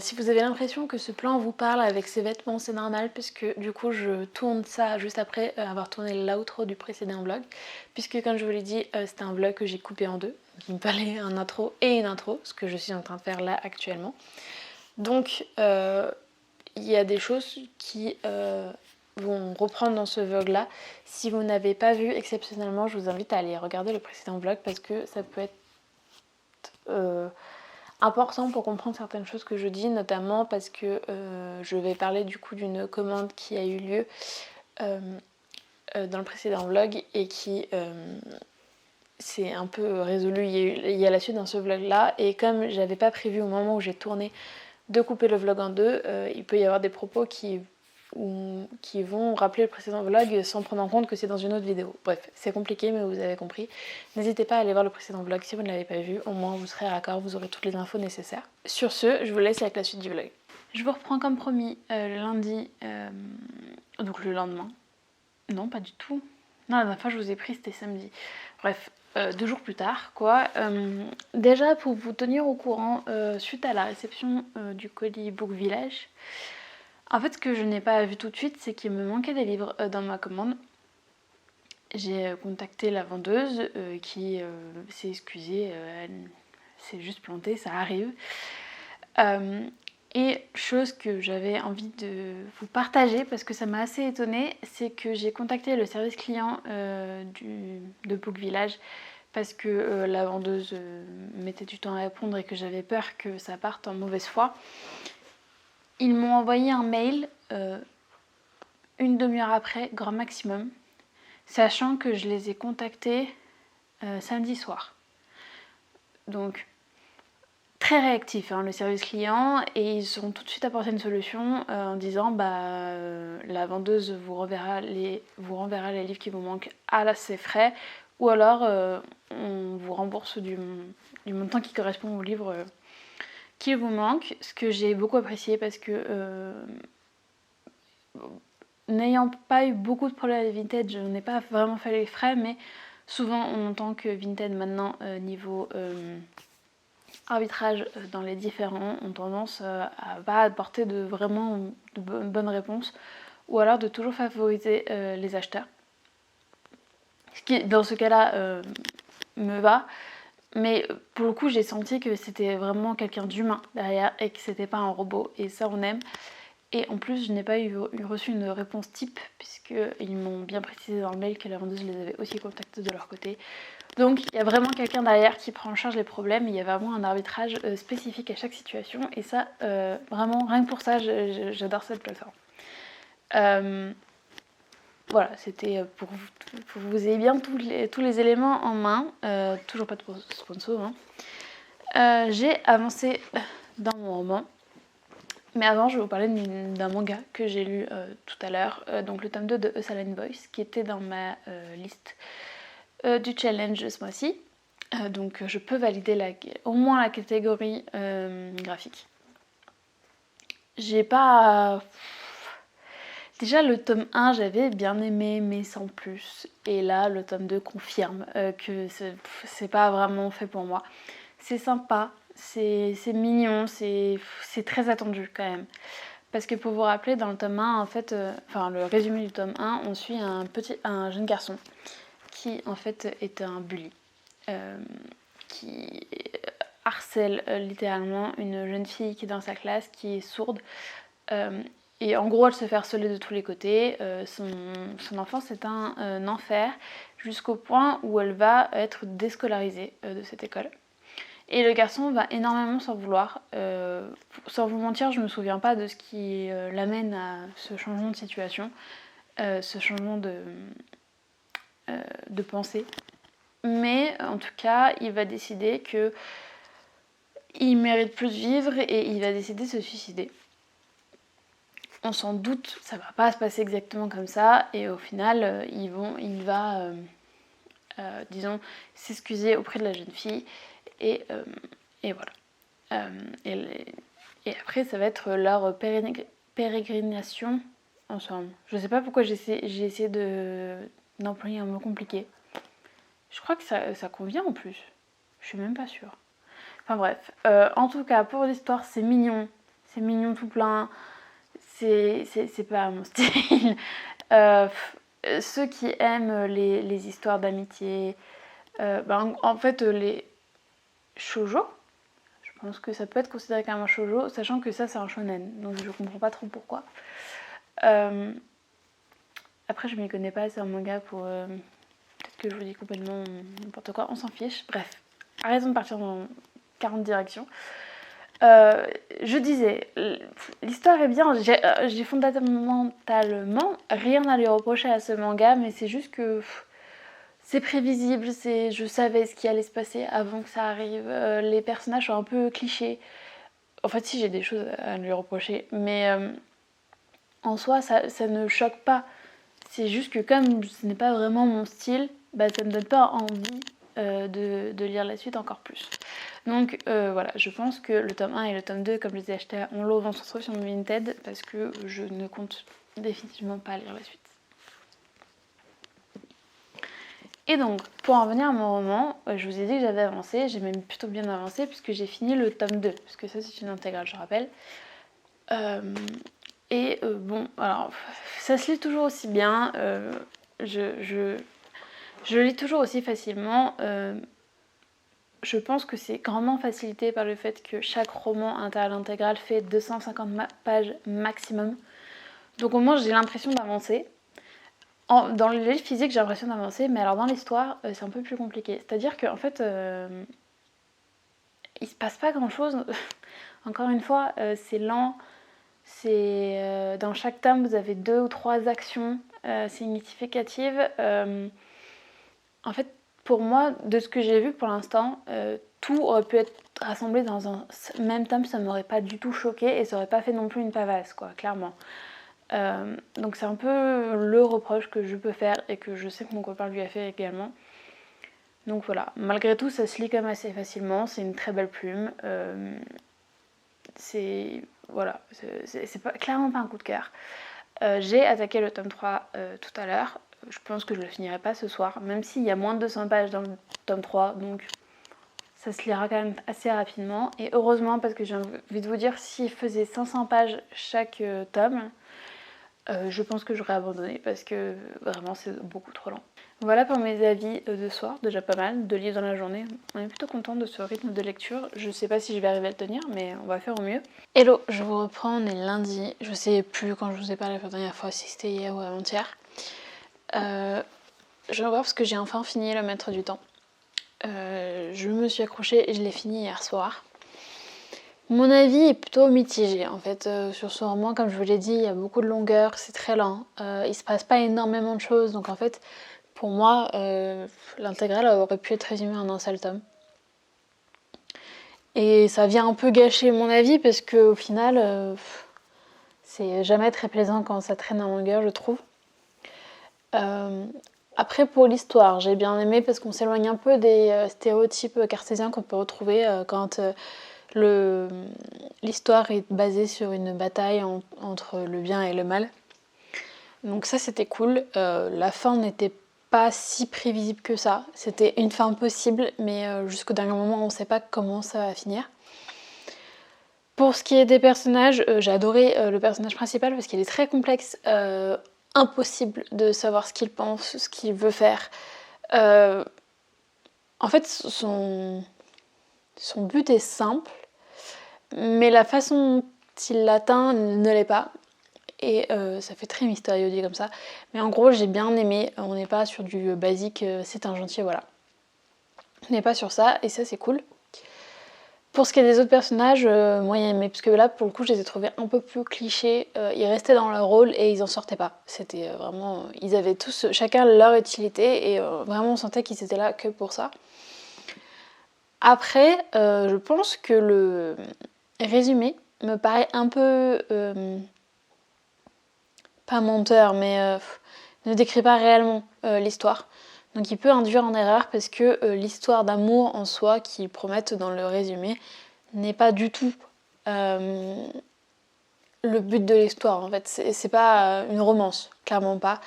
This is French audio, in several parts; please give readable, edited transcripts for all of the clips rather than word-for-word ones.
Si vous avez l'impression que ce plan vous parle avec ces vêtements, c'est normal puisque du coup je tourne ça juste après avoir tourné l'outro du précédent vlog, puisque comme je vous l'ai dit, c'était un vlog que j'ai coupé en deux. Il me fallait un intro et une intro, ce que je suis en train de faire là actuellement. Donc il y a des choses qui vont reprendre dans ce vlog là. Si vous n'avez pas vu exceptionnellement, je vous invite à aller regarder le précédent vlog parce que ça peut être important pour comprendre certaines choses que je dis, notamment parce que je vais parler du coup d'une commande qui a eu lieu dans le précédent vlog et qui s'est un peu résolue. Il y a la suite dans ce vlog là, et comme j'avais pas prévu au moment où j'ai tourné de couper le vlog en deux, il peut y avoir des propos qui vont rappeler le précédent vlog sans prendre en compte que c'est dans une autre vidéo. Bref, c'est compliqué mais vous avez compris. N'hésitez pas à aller voir le précédent vlog si vous ne l'avez pas vu, au moins vous serez raccord, vous aurez toutes les infos nécessaires. Sur ce, je vous laisse avec la suite du vlog. Je vous reprends comme promis le lundi, donc le lendemain. Non, pas du tout. Non, la dernière fois je vous ai pris, c'était samedi. Bref, 2 jours plus tard, quoi. Déjà, pour vous tenir au courant, suite à la réception du colis Book Village, en fait, ce que je n'ai pas vu tout de suite, c'est qu'il me manquait des livres dans ma commande. J'ai contacté la vendeuse qui s'est excusée, elle s'est juste plantée, ça arrive. Et chose que j'avais envie de vous partager parce que ça m'a assez étonnée, c'est que j'ai contacté le service client de Book Village parce que la vendeuse mettait du temps à répondre et que j'avais peur que ça parte en mauvaise foi. Ils m'ont envoyé un mail une demi-heure après, grand maximum, sachant que je les ai contactés samedi soir. Donc très réactif le service client, et ils ont tout de suite apporté une solution en disant la vendeuse vous renverra les livres qui vous manquent à ses frais, ou alors on vous rembourse du montant qui correspond au livre qui vous manque, ce que j'ai beaucoup apprécié parce que n'ayant pas eu beaucoup de problèmes avec Vinted, je n'ai pas vraiment fait les frais, mais souvent on entend que Vinted maintenant niveau arbitrage dans les différents ont tendance à pas apporter vraiment de bonnes réponses, ou alors de toujours favoriser les acheteurs. Ce qui dans ce cas-là me va, mais pour le coup j'ai senti que c'était vraiment quelqu'un d'humain derrière et que c'était pas un robot, et ça on aime. Et en plus, je n'ai pas reçu une réponse type, puisqu'ils m'ont bien précisé dans le mail que la vendeuse les avait aussi contactés de leur côté. Donc il y a vraiment quelqu'un derrière qui prend en charge les problèmes, il y a vraiment un arbitrage spécifique à chaque situation, et ça, vraiment, rien que pour ça, j'adore cette plateforme. Voilà, c'était pour que vous ayez bien tous les éléments en main. Toujours pas de sponsor. J'ai avancé dans mon roman. Mais avant, je vais vous parler d'un manga que j'ai lu tout à l'heure, donc le tome 2 de A Silent Voice, qui était dans ma liste du challenge ce mois-ci. Donc je peux valider au moins la catégorie graphique. J'ai pas... Déjà le tome 1 j'avais bien aimé mais sans plus. Et là le tome 2 confirme que c'est pas vraiment fait pour moi. C'est sympa, c'est mignon, c'est très attendu quand même. Parce que pour vous rappeler, dans le tome 1, en fait, le résumé du tome 1, on suit un jeune garçon qui en fait est un bully. Qui harcèle littéralement une jeune fille qui est dans sa classe, qui est sourde. Et en gros, elle se fait harceler de tous les côtés. Son enfance est un enfer, jusqu'au point où elle va être déscolarisée de cette école. Et le garçon va énormément s'en vouloir. Sans vous mentir, je me souviens pas de ce qui l'amène à ce changement de situation, ce changement de pensée. Mais en tout cas, il va décider que il mérite plus de vivre et il va décider de se suicider. On s'en doute, ça va pas se passer exactement comme ça, et au final, il va, disons, s'excuser auprès de la jeune fille, et voilà. Et après, ça va être leur pérégrination ensemble. Je sais pas pourquoi j'ai essayé d'employer un mot compliqué. Je crois que ça convient en plus. Je suis même pas sûre. Enfin bref. En tout cas, pour l'histoire, c'est mignon. c'est mignon tout plein, c'est pas mon style. Ceux qui aiment les histoires d'amitié, en fait les shoujo, je pense que ça peut être considéré comme un shoujo, sachant que ça c'est un shonen, donc je comprends pas trop pourquoi. Après je m'y connais pas assez en manga pour... peut-être que je vous dis complètement n'importe quoi, on s'en fiche, bref. Arrêtons de partir dans 40 directions. Je disais, l'histoire est bien, j'ai fondamentalement rien à lui reprocher à ce manga, mais c'est juste que c'est prévisible, je savais ce qui allait se passer avant que ça arrive, les personnages sont un peu clichés. En fait si, j'ai des choses à lui reprocher, mais en soi ça ne choque pas. C'est juste que comme ce n'est pas vraiment mon style, ça me donne pas envie de lire la suite encore plus. Donc voilà, je pense que le tome 1 et le tome 2, comme je les ai achetés en lot vente sur Vinted, parce que je ne compte définitivement pas lire la suite. Et donc, pour en venir à mon roman, je vous ai dit que j'avais avancé, j'ai même plutôt bien avancé, puisque j'ai fini le tome 2, parce que ça c'est une intégrale, je rappelle. Bon, alors, ça se lit toujours aussi bien, je lis toujours aussi facilement. Je pense que c'est grandement facilité par le fait que chaque roman intégrale fait 250 pages maximum. Donc au moins j'ai l'impression d'avancer. Dans le livre physique j'ai l'impression d'avancer, mais alors dans l'histoire c'est un peu plus compliqué. C'est-à-dire qu'en fait il se passe pas grand-chose. Encore une fois c'est lent. Dans chaque tome vous avez 2 ou 3 actions significatives. En fait pour moi, de ce que j'ai vu pour l'instant, tout aurait pu être rassemblé dans un même tome, ça m'aurait pas du tout choqué et ça aurait pas fait non plus une pavasse, quoi, clairement. Donc c'est un peu le reproche que je peux faire et que je sais que mon copain lui a fait également. Donc voilà, malgré tout, ça se lit quand même assez facilement, c'est une très belle plume. C'est clairement pas un coup de cœur. J'ai attaqué le tome 3 tout à l'heure. Je pense que je le finirai pas ce soir, même s'il y a moins de 200 pages dans le tome 3, donc ça se lira quand même assez rapidement. Et heureusement, parce que j'ai envie de vous dire, s'il faisait 500 pages chaque tome, je pense que j'aurais abandonné, parce que vraiment c'est beaucoup trop lent. Voilà pour mes avis de soir, déjà pas mal, 2 livres dans la journée. On est plutôt content de ce rythme de lecture. Je sais pas si je vais arriver à le tenir, mais on va faire au mieux. Hello, je vous reprends, on est lundi. Je sais plus quand je vous ai parlé la dernière fois, si c'était hier ou avant-hier. Je vais voir parce que j'ai enfin fini Le Maître du Temps. Je me suis accrochée et je l'ai fini hier soir. Mon avis est plutôt mitigé en fait sur ce roman. Comme je vous l'ai dit, il y a beaucoup de longueur, c'est très lent. Il se passe pas énormément de choses, donc en fait pour moi l'intégrale aurait pu être résumée en un seul tome. Et ça vient un peu gâcher mon avis parce qu'au final c'est jamais très plaisant quand ça traîne en longueur, je trouve. Après pour l'histoire, j'ai bien aimé parce qu'on s'éloigne un peu des stéréotypes cartésiens qu'on peut retrouver quand l'histoire est basée sur une bataille entre le bien et le mal. Donc ça c'était cool. La fin n'était pas si prévisible que ça. C'était une fin possible, mais jusqu'au dernier moment on ne sait pas comment ça va finir. Pour ce qui est des personnages, j'ai adoré le personnage principal parce qu'il est très complexe. Impossible de savoir ce qu'il pense, ce qu'il veut faire. En fait, son but est simple, mais la façon dont il l'atteint ne l'est pas. Et ça fait très mystérieux dit comme ça. Mais en gros, j'ai bien aimé. On n'est pas sur du basique, c'est un gentil, voilà. On n'est pas sur ça, et ça, c'est cool. Pour ce qui est des autres personnages, moyen aimé, parce que là, pour le coup, je les ai trouvés un peu plus clichés. Ils restaient dans leur rôle et ils en sortaient pas. C'était vraiment... Ils avaient tous, chacun leur utilité, et vraiment, on sentait qu'ils étaient là que pour ça. Après, je pense que le résumé me paraît un peu... pas menteur, mais ne décrit pas réellement l'histoire. Donc il peut induire en erreur parce que l'histoire d'amour en soi qu'ils promettent dans le résumé n'est pas du tout le but de l'histoire en fait. C'est pas une romance, clairement pas.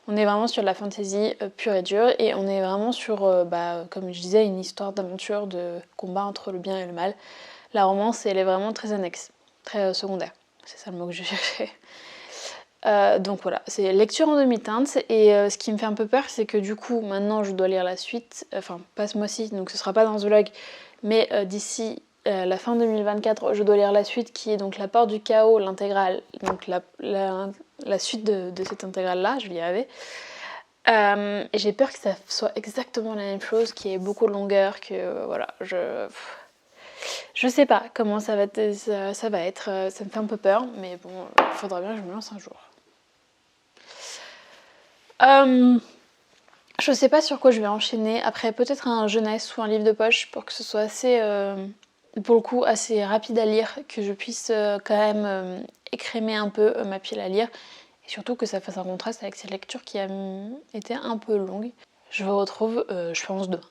On est vraiment sur de la fantasy pure et dure et on est vraiment sur, comme je disais, une histoire d'aventure, de combat entre le bien et le mal. La romance, elle est vraiment très annexe. très secondaire. C'est ça le mot que je cherchais. Donc voilà, c'est lecture en demi-teinte et ce qui me fait un peu peur, c'est que du coup maintenant je dois lire la suite, enfin pas ce mois-ci, donc ce sera pas dans ce vlog, mais d'ici la fin 2024 je dois lire la suite qui est donc La Porte du Chaos, l'intégrale, donc la suite de cette intégrale là, je vais y arriver. Et j'ai peur que ça soit exactement la même chose, qu'il y ait beaucoup de longueur, que voilà, je sais pas comment ça va être, ça va être, ça me fait un peu peur, mais bon, il faudra bien que je me lance un jour. Je sais pas sur quoi je vais enchaîner. Après, peut-être un jeunesse ou un livre de poche pour que ce soit assez, pour le coup, assez rapide à lire, que je puisse quand même écrémer un peu ma pile à lire. Et surtout que ça fasse un contraste avec cette lecture qui a été un peu longue. Je vous retrouve, je pense, demain.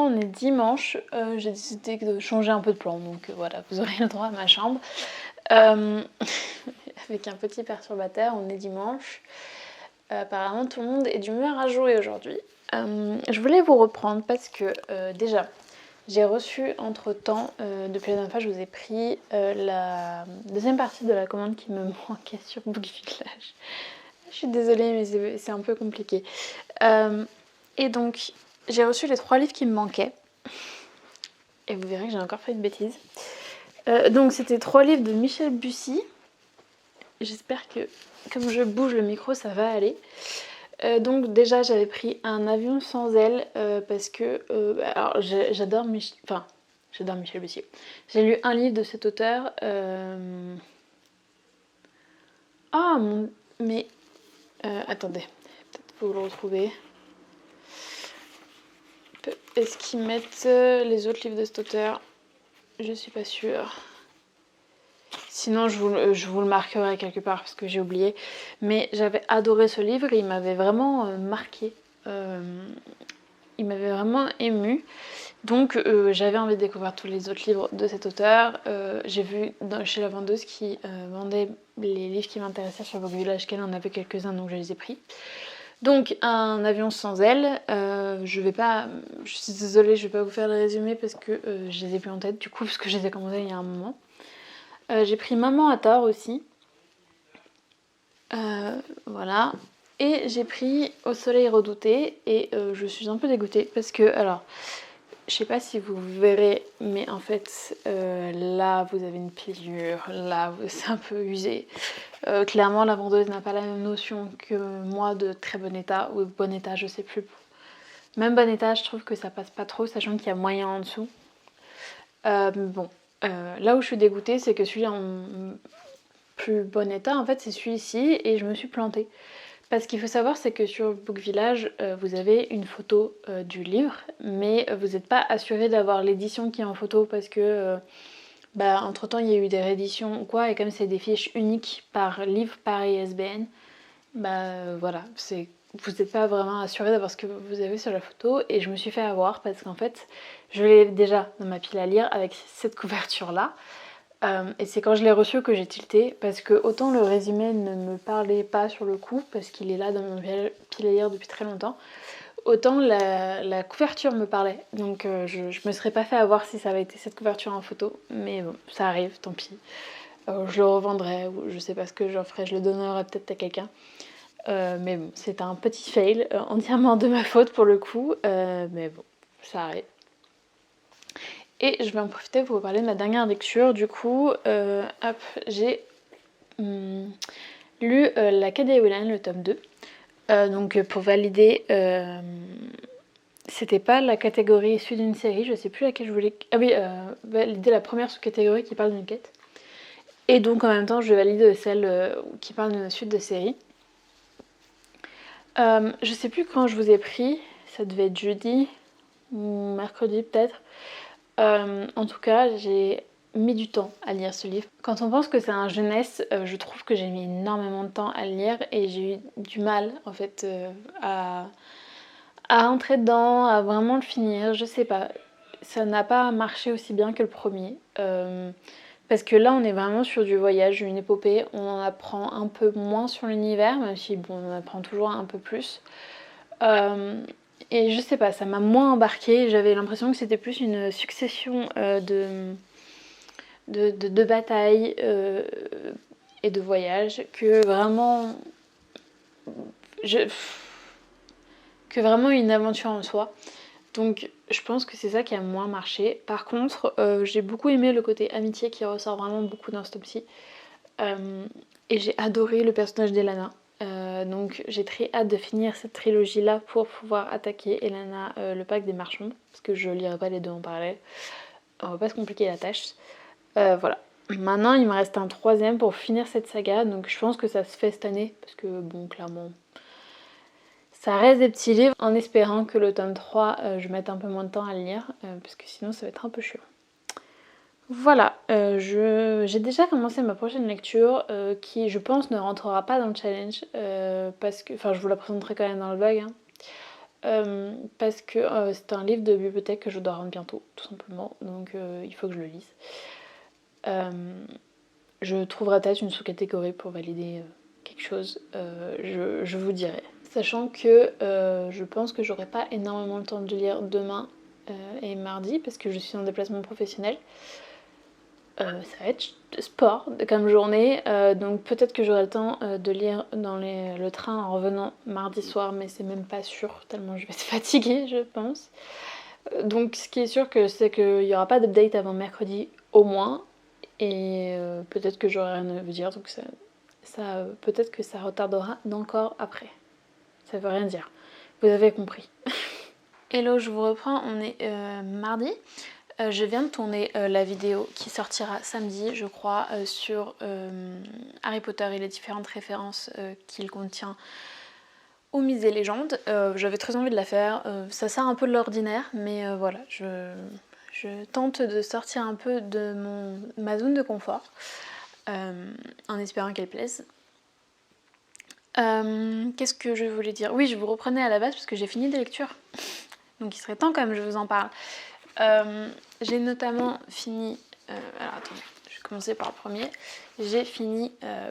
On est dimanche, j'ai décidé de changer un peu de plan, donc voilà, vous aurez le droit à ma chambre. Avec un petit perturbateur, on est dimanche. Apparemment tout le monde est d'humeur à jouer aujourd'hui. Je voulais vous reprendre parce que déjà, j'ai reçu entre temps, depuis la dernière fois je vous ai pris la deuxième partie de la commande qui me manquait sur Book Village. Je suis désolée mais c'est un peu compliqué. Et donc j'ai reçu les 3 livres qui me manquaient. Et vous verrez que j'ai encore fait une bêtise. Donc c'était 3 livres de Michel Bussy. J'espère que comme je bouge le micro ça va aller. Donc déjà j'avais pris Un avion sans ailes parce que alors j'adore Michel Bussy. J'ai lu un livre de cet auteur. Attendez, peut-être faut le retrouver. Est-ce qu'ils mettent les autres livres de cet auteur? Je suis pas sûre. Sinon, je vous le marquerai quelque part parce que j'ai oublié. Mais j'avais adoré ce livre et il m'avait vraiment marqué. Il m'avait vraiment émue. Donc, j'avais envie de découvrir tous les autres livres de cet auteur. J'ai vu chez la vendeuse qui vendait les livres qui m'intéressaient sur Book Village qu'elle en avait quelques-uns, donc je les ai pris. Donc Un avion sans ailes, je suis désolée, je vais pas vous faire le résumé parce que je les ai plus en tête du coup parce que je les ai commandés il y a un moment. J'ai pris Maman à tort aussi, voilà, et j'ai pris Au soleil redouté et je suis un peu dégoûtée parce que, alors, je sais pas si vous verrez, mais en fait là vous avez une pliure, là c'est un peu usé. Clairement la vendeuse n'a pas la même notion que moi de très bon état ou bon état, je sais plus. Même bon état, je trouve que ça passe pas trop, sachant qu'il y a moyen en dessous. Là où je suis dégoûtée, c'est que celui en plus bon état, en fait, c'est celui-ci et je me suis plantée. Parce qu'il faut savoir, c'est que sur Book Village, vous avez une photo du livre, mais vous n'êtes pas assuré d'avoir l'édition qui est en photo parce que entre temps il y a eu des rééditions ou quoi, et comme c'est des fiches uniques par livre, par ISBN, voilà, vous n'êtes pas vraiment assuré d'avoir ce que vous avez sur la photo, et je me suis fait avoir parce qu'en fait je l'ai déjà dans ma pile à lire avec cette couverture là. Et c'est quand je l'ai reçu que j'ai tilté parce que autant le résumé ne me parlait pas sur le coup parce qu'il est là dans mon pile à lire depuis très longtemps, autant la couverture me parlait. Donc je me serais pas fait avoir si ça avait été cette couverture en photo, mais bon, ça arrive, tant pis. Je le revendrai ou je sais pas ce que j'en ferai, je le donnerai peut-être à quelqu'un. Mais bon, c'est un petit fail, entièrement de ma faute pour le coup, mais bon, ça arrive. Et je vais en profiter pour vous parler de ma dernière lecture. Du coup, j'ai lu La Cadet Howland, le tome 2. Donc pour valider, c'était pas la catégorie issue d'une série, je sais plus laquelle je voulais... Ah oui, valider la première sous-catégorie qui parle d'une quête. Et donc en même temps je valide celle qui parle d'une suite de série. Je sais plus quand je vous ai pris, ça devait être jeudi ou mercredi peut-être. En tout cas, j'ai mis du temps à lire ce livre. Quand on pense que c'est un jeunesse, je trouve que j'ai mis énormément de temps à le lire et j'ai eu du mal en fait à entrer dedans, à vraiment le finir. Je sais pas, ça n'a pas marché aussi bien que le premier. Parce que là, on est vraiment sur du voyage, une épopée. On en apprend un peu moins sur l'univers, même si bon, on en apprend toujours un peu plus. Et je sais pas, ça m'a moins embarquée. J'avais l'impression que c'était plus une succession de batailles et de voyages que vraiment, que vraiment une aventure en soi. Donc je pense que c'est ça qui a moins marché. Par contre, j'ai beaucoup aimé le côté amitié qui ressort vraiment beaucoup dans Stopsy. Et j'ai adoré le personnage d'Elana. Donc j'ai très hâte de finir cette trilogie là pour pouvoir attaquer Elana le pacte des marchands. Parce que je lirai pas les deux en parallèle. On va pas se compliquer la tâche. Voilà. Maintenant il me reste un troisième pour finir cette saga. Donc je pense que ça se fait cette année. Parce que bon clairement... Ça reste des petits livres en espérant que le tome 3, je mette un peu moins de temps à le lire, parce que sinon ça va être un peu chiant. Voilà, j'ai déjà commencé ma prochaine lecture qui, je pense, ne rentrera pas dans le challenge, parce que, enfin, je vous la présenterai quand même dans le vlog, parce que c'est un livre de bibliothèque que je dois rendre bientôt, tout simplement, donc il faut que je le lise. Je trouverai peut-être une sous-catégorie pour valider quelque chose, je vous dirai. Sachant que je pense que j'aurai pas énormément le temps de lire demain et mardi parce que je suis en déplacement professionnel. Ça va être sport comme journée, donc peut-être que j'aurai le temps de lire dans le train en revenant mardi soir, mais c'est même pas sûr, tellement je vais être fatiguée, je pense. Donc ce qui est sûr, c'est qu'il n'y aura pas d'update avant mercredi au moins, et peut-être que j'aurai rien à vous dire, donc ça peut-être que ça retardera d'encore après. Ça veut rien dire. Vous avez compris. Hello, je vous reprends, on est mardi. Je viens de tourner la vidéo qui sortira samedi, je crois, sur Harry Potter et les différentes références qu'il contient au Musée Légende. J'avais très envie de la faire. Ça sort un peu de l'ordinaire, mais voilà, je tente de sortir un peu de ma zone de confort, en espérant qu'elle plaise. Qu'est-ce que je voulais dire? Oui, je vous reprenais à la base parce que j'ai fini des lectures. Donc il serait temps quand même que je vous en parle. J'ai notamment fini... alors attendez, je vais commencer par le premier. J'ai fini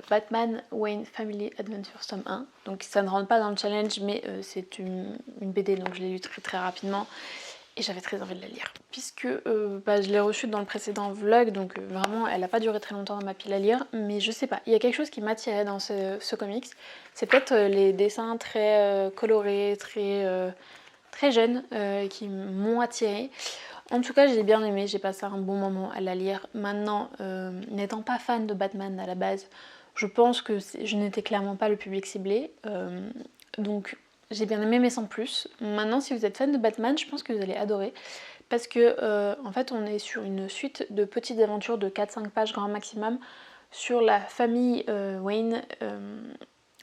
Batman Wayne Family Adventures tome 1. Donc ça ne rentre pas dans le challenge, mais c'est une BD, donc je l'ai lu très très rapidement. Et j'avais très envie de la lire. Puisque je l'ai reçue dans le précédent vlog, donc vraiment elle n'a pas duré très longtemps dans ma pile à lire. Mais je sais pas, il y a quelque chose qui m'attirait dans ce comics. C'est peut-être les dessins très colorés, très jeunes, qui m'ont attirée. En tout cas, j'ai bien aimé, j'ai passé un bon moment à la lire. Maintenant, n'étant pas fan de Batman à la base, je pense que je n'étais clairement pas le public ciblé. Donc j'ai bien aimé mais sans plus. Maintenant, si vous êtes fan de Batman, je pense que vous allez adorer. Parce que en fait, on est sur une suite de petites aventures de 4-5 pages grand maximum sur la famille Wayne.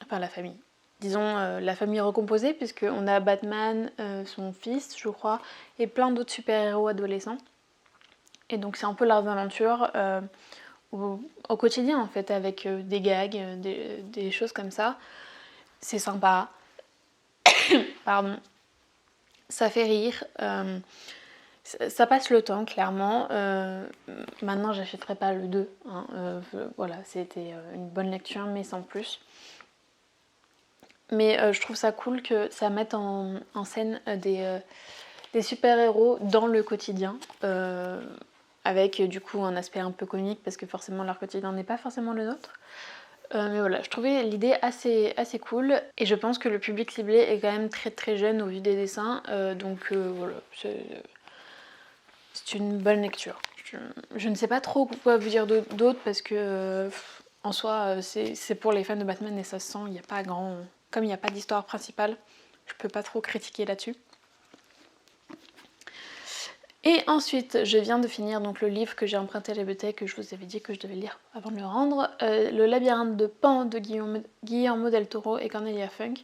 Enfin, la famille. Disons la famille recomposée, puisqu'on a Batman, son fils, je crois, et plein d'autres super-héros adolescents. Et donc c'est un peu leurs aventures au quotidien, en fait, avec des gags, des choses comme ça. C'est sympa. Pardon. Ça fait rire. Ça passe le temps, clairement. Maintenant, j'achèterai pas le 2. Hein. Voilà, c'était une bonne lecture, mais sans plus. Mais je trouve ça cool que ça mette en scène des super-héros dans le quotidien, avec du coup un aspect un peu comique parce que forcément leur quotidien n'est pas forcément le nôtre. Mais voilà, je trouvais l'idée assez cool et je pense que le public ciblé est quand même très très jeune au vu des dessins, donc voilà, c'est une bonne lecture. Je ne sais pas trop quoi vous dire d'autre parce que en soi c'est pour les fans de Batman et ça se sent, il n'y a pas grand comme il n'y a pas d'histoire principale, je peux pas trop critiquer là-dessus. Et ensuite, je viens de finir donc le livre que j'ai emprunté à la bibliothèque, que je vous avais dit que je devais lire avant de le rendre, Le labyrinthe de Pan de Guillermo del Toro et Cornelia Funk.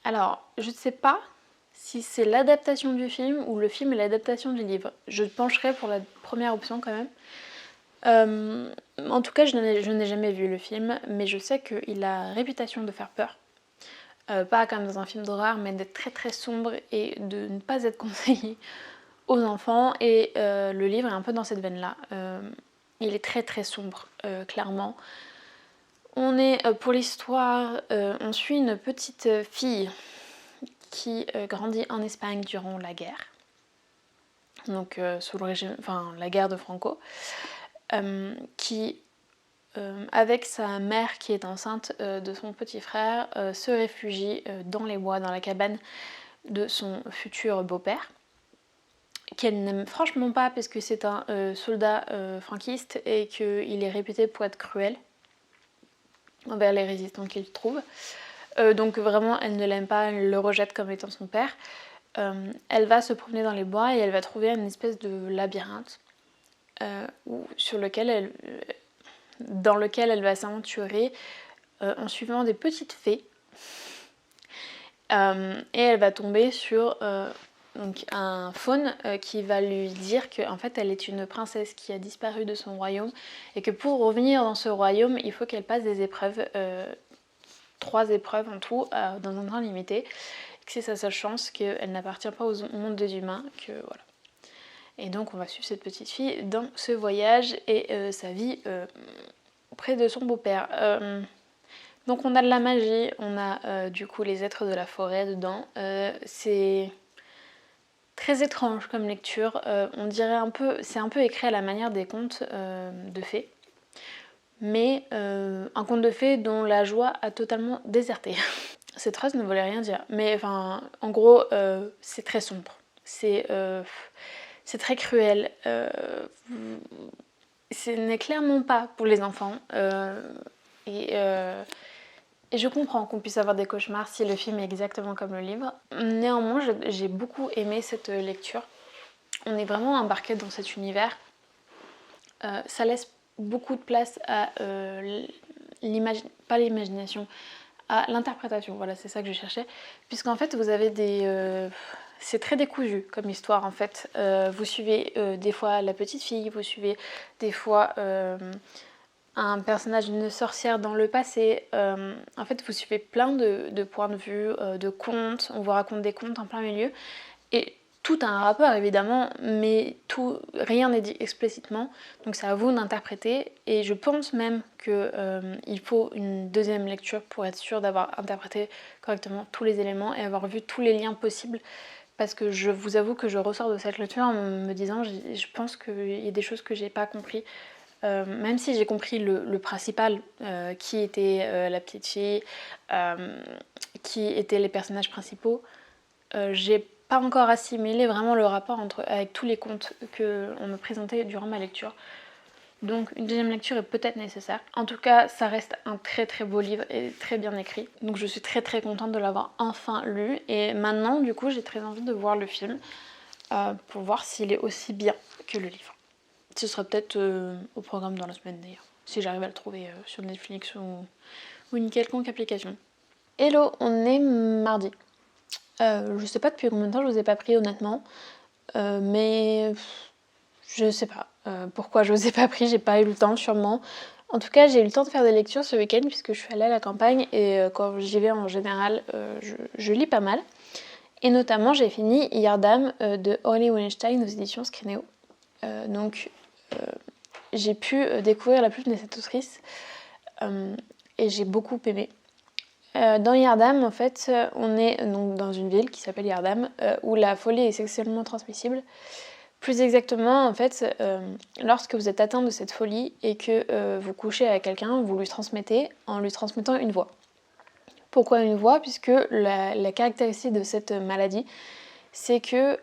Alors, je ne sais pas si c'est l'adaptation du film ou le film est l'adaptation du livre. Je pencherai pour la première option quand même. En tout cas, je n'ai jamais vu le film, mais je sais qu'il a réputation de faire peur. Pas comme dans un film d'horreur, mais d'être très très sombre et de ne pas être conseillé aux enfants. Et le livre est un peu dans cette veine-là. Il est très très sombre, clairement. On est, pour l'histoire, on suit une petite fille qui grandit en Espagne durant la guerre. Donc sous le régime, enfin la guerre de Franco. Qui avec sa mère qui est enceinte de son petit frère, se réfugie dans les bois, dans la cabane de son futur beau-père, qu'elle n'aime franchement pas parce que c'est un soldat franquiste et qu'il est réputé pour être cruel envers les résistants qu'il trouve. Donc vraiment, elle ne l'aime pas, elle le rejette comme étant son père. Elle va se promener dans les bois et elle va trouver une espèce de labyrinthe dans lequel elle va s'aventurer en suivant des petites fées. Et elle va tomber sur donc un faune qui va lui dire qu'en fait elle est une princesse qui a disparu de son royaume et que pour revenir dans ce royaume il faut qu'elle passe des épreuves, 3 épreuves en tout, dans un temps limité, que c'est sa seule chance, qu'elle n'appartient pas au monde des humains, que voilà. Et donc on va suivre cette petite fille dans ce voyage et sa vie auprès de son beau-père. Donc on a de la magie, on a du coup les êtres de la forêt dedans. C'est très étrange comme lecture. On dirait c'est un peu écrit à la manière des contes de fées. Mais un conte de fées dont la joie a totalement déserté. Cette phrase ne voulait rien dire. Mais enfin, en gros, c'est très sombre. C'est très cruel. Ce n'est clairement pas pour les enfants. Et je comprends qu'on puisse avoir des cauchemars si le film est exactement comme le livre. Néanmoins, j'ai beaucoup aimé cette lecture. On est vraiment embarqué dans cet univers. Ça laisse beaucoup de place à pas l'imagination, à l'interprétation. Voilà, c'est ça que je cherchais. Puisqu'en fait, vous avez c'est très décousu comme histoire en fait. Vous suivez des fois la petite fille, vous suivez des fois un personnage d'une sorcière dans le passé. En fait, vous suivez plein de points de vue, de contes. On vous raconte des contes en plein milieu. Et tout a un rapport évidemment, mais rien n'est dit explicitement. Donc c'est à vous d'interpréter. Et je pense même qu'il faut une deuxième lecture pour être sûr d'avoir interprété correctement tous les éléments et avoir vu tous les liens possibles. Parce que je vous avoue que je ressors de cette lecture en me disant, je pense qu'il y a des choses que j'ai pas compris. Même si j'ai compris le principal, qui était la petite fille, qui étaient les personnages principaux, j'ai pas encore assimilé vraiment le rapport avec tous les contes qu'on me présentait durant ma lecture. Donc une deuxième lecture est peut-être nécessaire. En tout cas, ça reste un très très beau livre et très bien écrit. Donc je suis très très contente de l'avoir enfin lu. Et maintenant, du coup, j'ai très envie de voir le film pour voir s'il est aussi bien que le livre. Ce sera peut-être au programme dans la semaine d'ailleurs, si j'arrive à le trouver sur Netflix ou une quelconque application. Hello, on est mardi. Je sais pas depuis combien de temps je vous ai pas pris honnêtement, mais je sais pas pourquoi je vous ai pas pris, j'ai pas eu le temps sûrement. En tout cas, j'ai eu le temps de faire des lectures ce week-end puisque je suis allée à la campagne et quand j'y vais en général, je lis pas mal. Et notamment, j'ai fini Yardam de Orly Wallenstein aux éditions Scrinéo. Donc j'ai pu découvrir la plume de cette autrice et j'ai beaucoup aimé. Dans Yardam, en fait, on est donc dans une ville qui s'appelle Yardam où la folie est sexuellement transmissible. Plus exactement, en fait, lorsque vous êtes atteint de cette folie et que vous couchez avec quelqu'un, vous lui transmettez en lui transmettant une voix. Pourquoi une voix ? Puisque la caractéristique de cette maladie, c'est que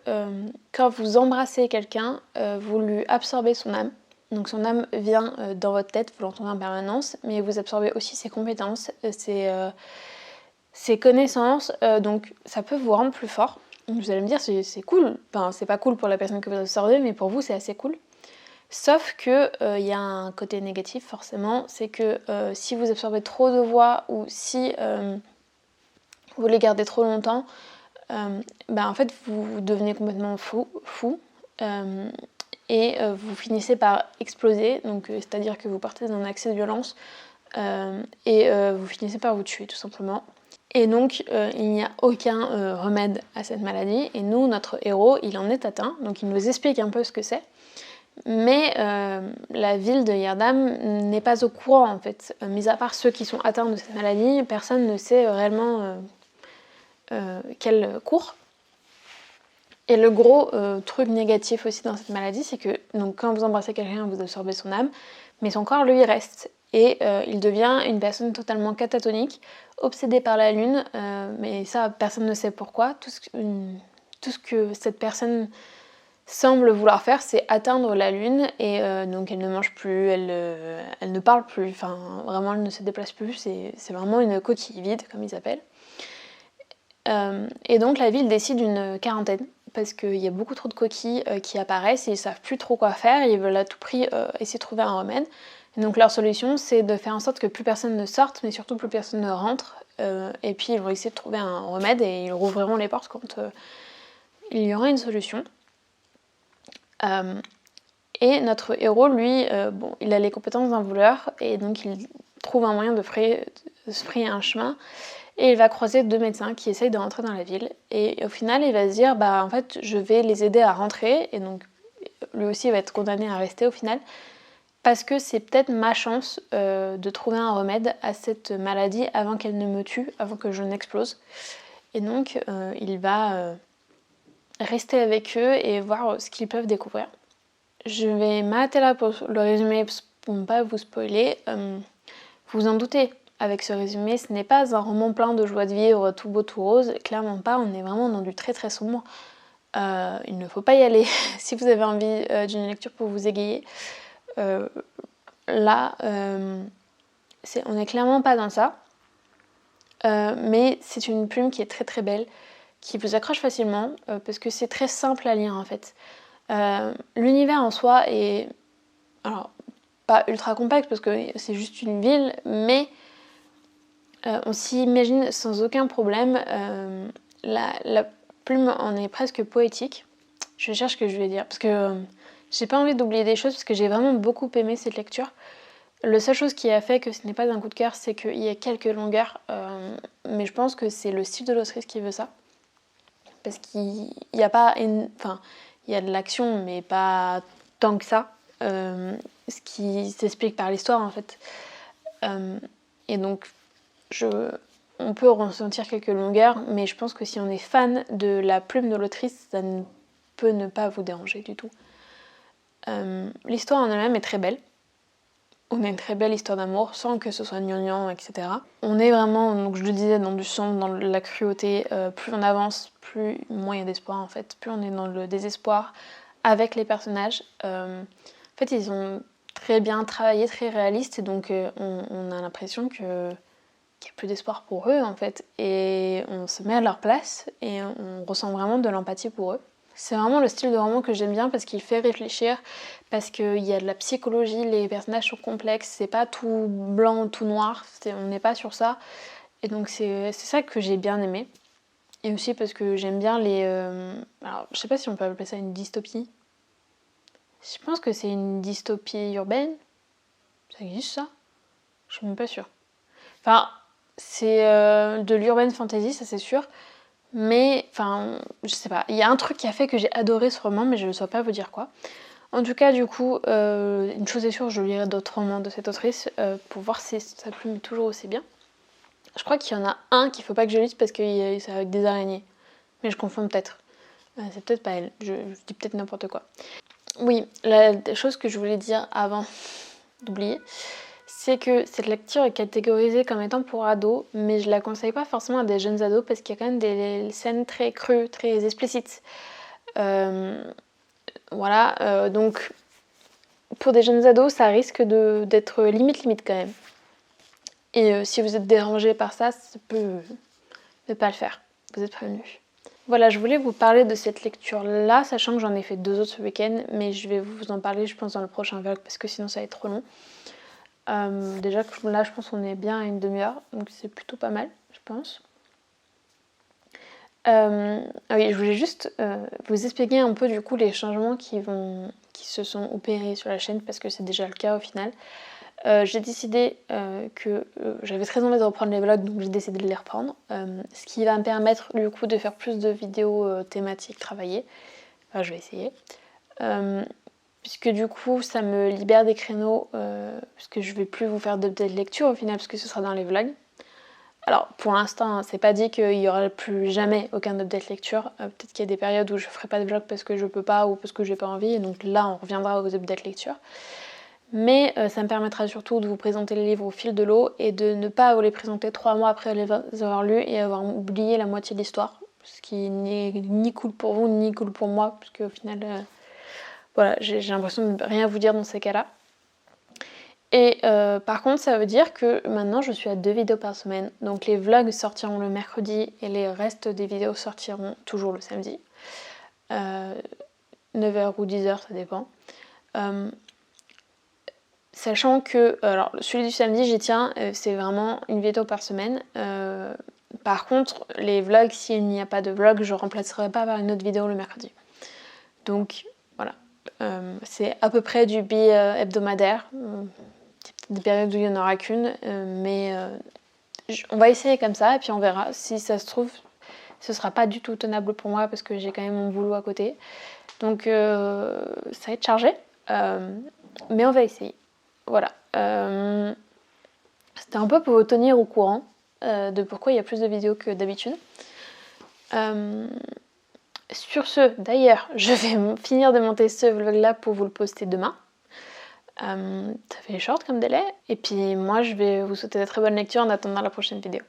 quand vous embrassez quelqu'un, vous lui absorbez son âme. Donc son âme vient dans votre tête, vous l'entendez en permanence, mais vous absorbez aussi ses compétences, ses connaissances, donc ça peut vous rendre plus fort. Vous allez me dire c'est cool, enfin c'est pas cool pour la personne que vous absorbez, mais pour vous c'est assez cool. Sauf que y a un côté négatif forcément, c'est que si vous absorbez trop de voix ou si vous les gardez trop longtemps, en fait vous devenez complètement fou et vous finissez par exploser, donc c'est-à-dire que vous partez dans un accès de violence et vous finissez par vous tuer tout simplement. Et donc il n'y a aucun remède à cette maladie, et nous, notre héros, il en est atteint, donc il nous explique un peu ce que c'est. Mais la ville de Yerdam n'est pas au courant en fait. Mis à part ceux qui sont atteints de cette maladie, personne ne sait réellement quel cours. Et le gros truc négatif aussi dans cette maladie, c'est que donc, quand vous embrassez quelqu'un, vous absorbez son âme, mais son corps lui reste. Et il devient une personne totalement catatonique, obsédée par la lune, mais ça personne ne sait pourquoi. Tout ce que cette personne semble vouloir faire, c'est atteindre la lune, et donc elle ne mange plus, elle ne parle plus, enfin vraiment elle ne se déplace plus, c'est vraiment une coquille vide comme ils appellent. Et donc la ville décide une quarantaine, parce qu'il y a beaucoup trop de coquilles qui apparaissent et ils savent plus trop quoi faire, et ils veulent à tout prix essayer de trouver un remède. Et donc leur solution, c'est de faire en sorte que plus personne ne sorte, mais surtout plus personne ne rentre, et puis ils vont essayer de trouver un remède et ils rouvriront les portes quand il y aura une solution. Et notre héros, lui, il a les compétences d'un voleur, et donc il trouve un moyen de se frayer un chemin, et il va croiser 2 médecins qui essayent de rentrer dans la ville, et au final il va se dire en fait je vais les aider à rentrer, et donc lui aussi il va être condamné à rester au final, parce que c'est peut-être ma chance de trouver un remède à cette maladie avant qu'elle ne me tue, avant que je n'explose. Et donc il va rester avec eux et voir ce qu'ils peuvent découvrir. Je vais m'arrêter là pour le résumé pour ne pas vous spoiler. Vous en doutez, avec ce résumé, ce n'est pas un roman plein de joie de vivre, tout beau, tout rose, clairement pas, on est vraiment dans du très très sombre. Il ne faut pas y aller si vous avez envie d'une lecture pour vous égayer. Là, on n'est clairement pas dans ça, mais c'est une plume qui est très très belle, qui vous accroche facilement, parce que c'est très simple à lire en fait. L'univers en soi est alors pas ultra complexe parce que c'est juste une ville, mais on s'y imagine sans aucun problème. La plume en est presque poétique. Je cherche ce que je vais dire parce que j'ai pas envie d'oublier des choses, parce que j'ai vraiment beaucoup aimé cette lecture. La seule chose qui a fait que ce n'est pas un coup de cœur, c'est qu'il y a quelques longueurs, mais je pense que c'est le style de l'autrice qui veut ça, parce qu'il n'y a pas il y a de l'action, mais pas tant que ça, ce qui s'explique par l'histoire en fait. Et donc, on peut ressentir quelques longueurs, mais je pense que si on est fan de la plume de l'autrice, ça ne peut ne pas vous déranger du tout. L'histoire en elle-même est très belle. On a une très belle histoire d'amour, sans que ce soit gnangnan, etc. On est vraiment, donc je le disais, dans du sang, dans la cruauté. Plus on avance, moins il y a d'espoir en fait. Plus on est dans le désespoir avec les personnages. En fait, ils ont très bien travaillé, très réaliste, et donc on a l'impression qu'il n'y a plus d'espoir pour eux en fait. Et on se met à leur place et on ressent vraiment de l'empathie pour eux. C'est vraiment le style de roman que j'aime bien, parce qu'il fait réfléchir, parce qu'il y a de la psychologie, les personnages sont complexes, c'est pas tout blanc, tout noir, on n'est pas sur ça. Et donc c'est ça que j'ai bien aimé. Et aussi parce que j'aime bien les... alors je sais pas si on peut appeler ça une dystopie. Je pense que c'est une dystopie urbaine. Ça existe ça ? Je suis même pas sûre. Enfin, c'est de l'urban fantasy, ça c'est sûr. Mais, je sais pas, il y a un truc qui a fait que j'ai adoré ce roman, mais je ne saurais pas vous dire quoi. En tout cas, du coup, une chose est sûre, je lirai d'autres romans de cette autrice pour voir si sa plume est toujours aussi bien. Je crois qu'il y en a un qu'il faut pas que je lise parce que c'est avec des araignées. Mais je confonds peut-être. C'est peut-être pas elle, je dis peut-être n'importe quoi. Oui, la chose que je voulais dire avant d'oublier, c'est que cette lecture est catégorisée comme étant pour ados, mais je la conseille pas forcément à des jeunes ados, parce qu'il y a quand même des scènes très crues, très explicites. Donc pour des jeunes ados, ça risque d'être limite quand même. Et si vous êtes dérangé par ça, ça peut ne pas le faire. Vous êtes prévenus. Voilà, je voulais vous parler de cette lecture-là, sachant que j'en ai fait 2 autres ce week-end, mais je vais vous en parler, je pense, dans le prochain vlog, parce que sinon ça va être trop long. Déjà, là, je pense qu'on est bien à une demi-heure, donc c'est plutôt pas mal, je pense. Oui, je voulais juste vous expliquer un peu, du coup, les changements qui se sont opérés sur la chaîne, parce que c'est déjà le cas au final. J'ai décidé que j'avais très envie de reprendre les vlogs, donc j'ai décidé de les reprendre. Ce qui va me permettre du coup de faire plus de vidéos thématiques travaillées. Enfin, je vais essayer. Puisque du coup ça me libère des créneaux, puisque je vais plus vous faire d'update lecture au final, parce que ce sera dans les vlogs. Alors pour l'instant, hein, c'est pas dit qu'il y aura plus jamais aucun update lecture. Peut-être qu'il y a des périodes où je ferai pas de vlog parce que je peux pas ou parce que j'ai pas envie, et donc là on reviendra aux update lecture. Mais ça me permettra surtout de vous présenter les livres au fil de l'eau et de ne pas vous les présenter 3 mois après les avoir lus et avoir oublié la moitié de l'histoire. Ce qui n'est ni cool pour vous ni cool pour moi, parce qu'au final, voilà, j'ai l'impression de rien vous dire dans ces cas-là. Et par contre, ça veut dire que maintenant je suis à 2 vidéos par semaine. Donc les vlogs sortiront le mercredi et les restes des vidéos sortiront toujours le samedi. 9h ou 10h, ça dépend. Sachant que, alors celui du samedi j'y tiens, c'est vraiment une vidéo par semaine. Par contre, les vlogs, s'il n'y a pas de vlog, je remplacerai pas par une autre vidéo le mercredi. Donc voilà, c'est à peu près du bi-hebdomadaire. Des périodes où il n'y en aura qu'une, mais on va essayer comme ça et puis on verra. Si ça se trouve, ce sera pas du tout tenable pour moi parce que j'ai quand même mon boulot à côté. Donc ça va être chargé, mais on va essayer. Voilà. C'était un peu pour vous tenir au courant de pourquoi il y a plus de vidéos que d'habitude. Sur ce, d'ailleurs, je vais finir de monter ce vlog-là pour vous le poster demain. Ça fait short comme délai. Et puis moi, je vais vous souhaiter de très bonnes lectures en attendant la prochaine vidéo.